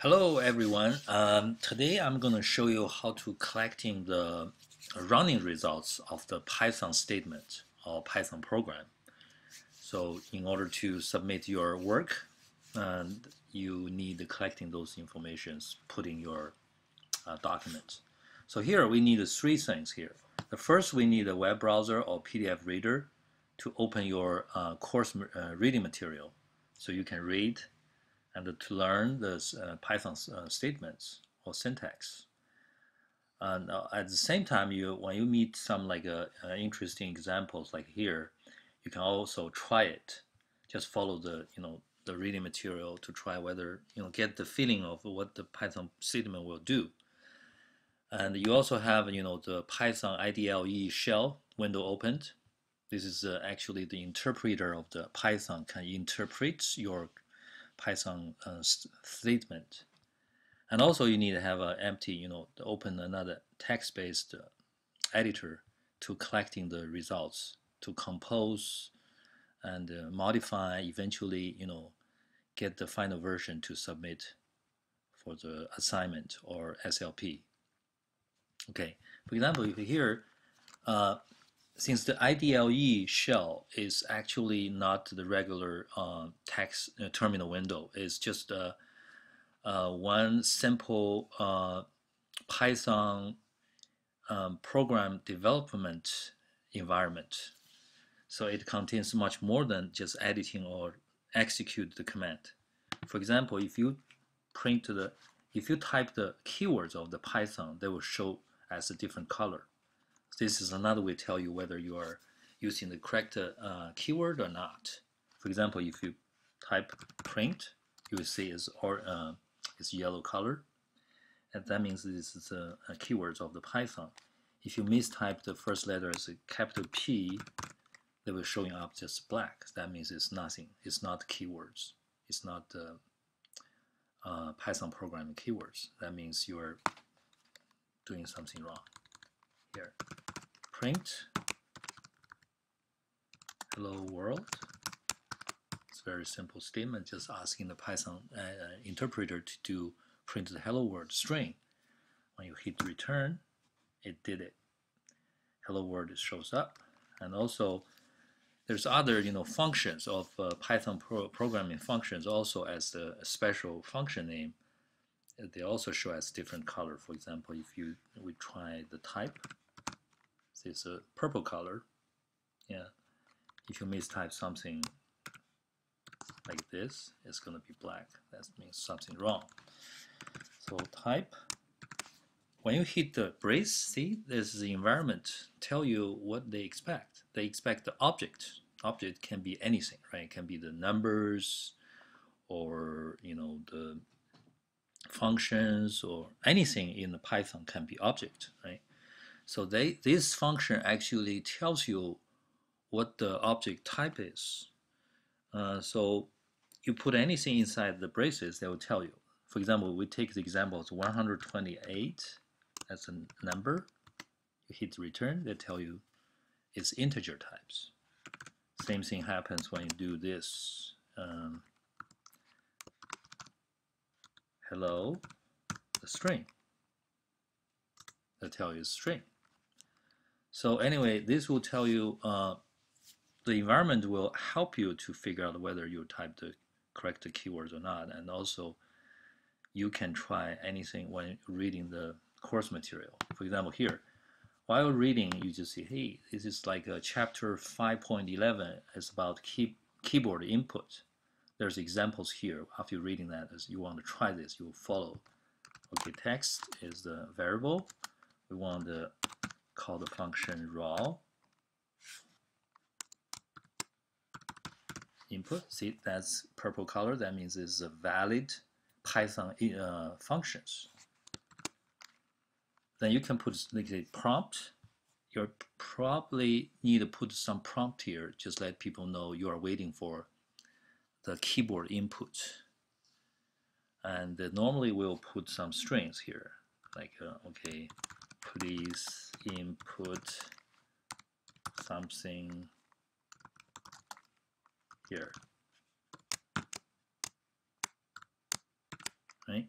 Hello everyone. Today I'm going to show you how to collecting the running results of the Python statement or Python program. So in order to submit your work, you need collecting those informations, put in your document. So here we need three things here. The first, we need a web browser or PDF reader to open your course reading material so you can read and to learn the Python statements or syntax. And at the same time, when you meet some interesting examples like here, you can also try it. Just follow the reading material to try whether get the feeling of what the Python statement will do. And you also have the Python IDLE shell window opened. This is actually the interpreter of the Python can interpret your Python statement. And also you need to have an empty, to open another text-based editor to collecting the results, to compose and modify, eventually, get the final version to submit for the assignment or SLP. Okay, for example, if here, since the IDLE shell is actually not the regular text terminal window, it's just one simple Python program development environment. So it contains much more than just editing or execute the command. For example, if you type the keywords of the Python, they will show as a different color. This is another way to tell you whether you are using the correct keyword or not. For example, if you type print, you will see it's yellow color, and that means this is keywords of the Python. If you mistype the first letter as a capital P, they will showing up just black. That means it's nothing. It's not keywords. It's not Python programming keywords. That means you are doing something wrong. Here, print hello world. It's a very simple statement, just asking the Python interpreter to print the hello world string. When you hit return, it did it. Hello world shows up. And also there's other functions of Python programming functions also as a special function name. They also show as different color. For example, if we try the type, it's a purple color. Yeah. If you mistype something like this, it's going to be black. That means something wrong. So type. When you hit the brace, see, this is the environment tell you what they expect. They expect the object. Object can be anything, right? It can be the numbers or the functions or anything in the Python can be object, right? So this function actually tells you what the object type is. So you put anything inside the braces, they will tell you. For example, we take the example of 128 as a number. You hit return, they tell you it's integer types. Same thing happens when you do this. Hello, the string. They tell you it's string. So anyway, this will tell you the environment will help you to figure out whether you type the correct keywords or not, and also you can try anything when reading the course material. For example, here, while reading, you just see, hey, this is like a chapter 5.11. It's about keyboard input. There's examples here. After reading that, as you want to try this, you will follow. Okay, text is the variable. We want to call the function raw input. See, that's purple color. That means it's a valid Python functions. Then you can put like a prompt. You probably need to put some prompt here. Just let people know you are waiting for the keyboard input. And normally we'll put some strings here, like okay, please input something here, right?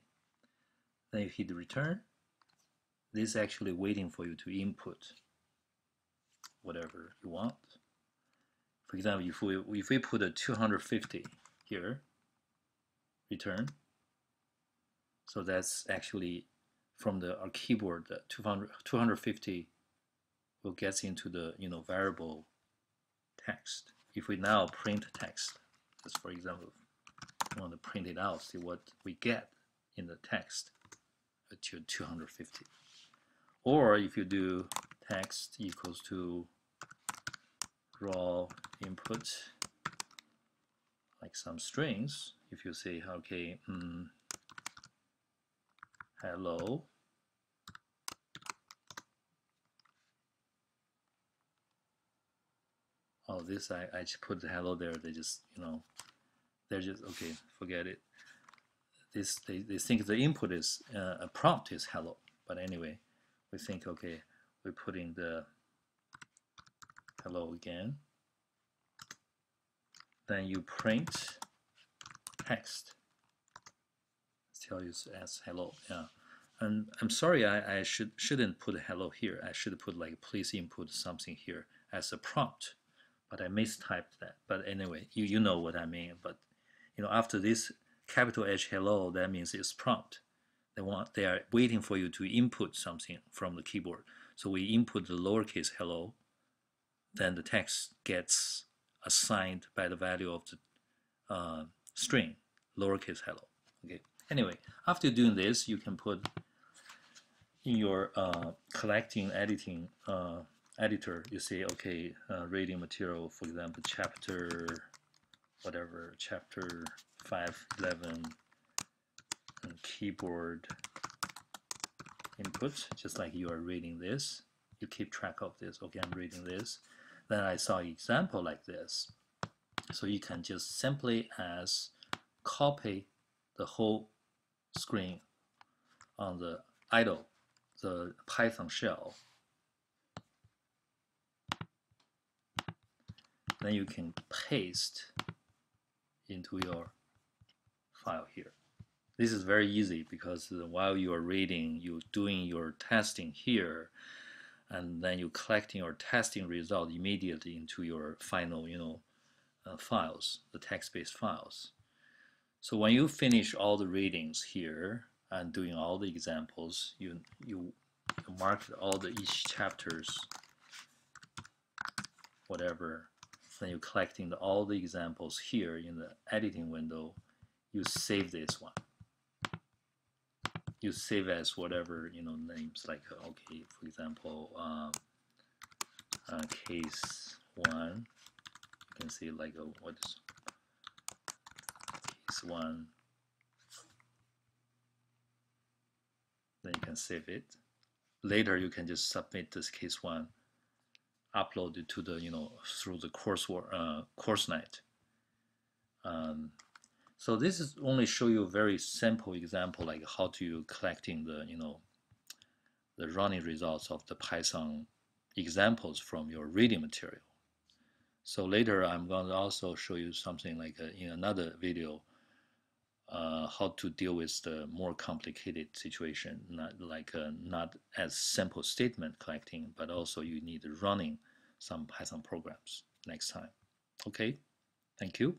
Then you hit return. This is actually waiting for you to input whatever you want. For example, if we put a 250 here, return. So that's actually from our keyboard, the 250 will get into the variable text. If we now print text, just for example, we want to print it out, see what we get in the text to 250. Or if you do text equals to raw input, like some strings, if you say, okay, hello, oh, this I just put the hello there, they just, they're just, okay, forget it. This they think the input is, a prompt is hello, but anyway, we think, okay, we put in the hello again. Then you print text. Tell you as hello. Yeah, and I'm sorry, I shouldn't put hello here. I should put like please input something here as a prompt, but I mistyped that. But anyway, you know what I mean. But after this capital H hello, that means it's prompt. They are waiting for you to input something from the keyboard. So we input the lowercase hello, then the text gets assigned by the value of the string lowercase hello. Okay. Anyway, after doing this, you can put in your collecting editing editor. You say, okay, reading material, for example, chapter whatever, chapter 511, and keyboard input, just like you are reading this. You keep track of this. Okay, I'm reading this. Then I saw an example like this. So you can just simply as copy the whole screen on the idle, the Python shell. Then you can paste into your file here. This is very easy because while you are reading, you're doing your testing here, and then you're collecting your testing result immediately into your final, files, the text-based files. So when you finish all the readings here and doing all the examples, you mark all the each chapters, whatever. Then you're collecting all the examples here in the editing window. You save this one. You save as whatever names, like okay, for example, case 1. You can see like what is case 1. Then you can save it. Later you can just submit this case 1, upload it to the through the CourseNet. So this is only show you a very simple example, like how to collecting the the running results of the Python examples from your reading material. So later I'm going to also show you something like in another video, how to deal with the more complicated situation, not as simple statement collecting, but also you need running some Python programs next time. Okay, thank you.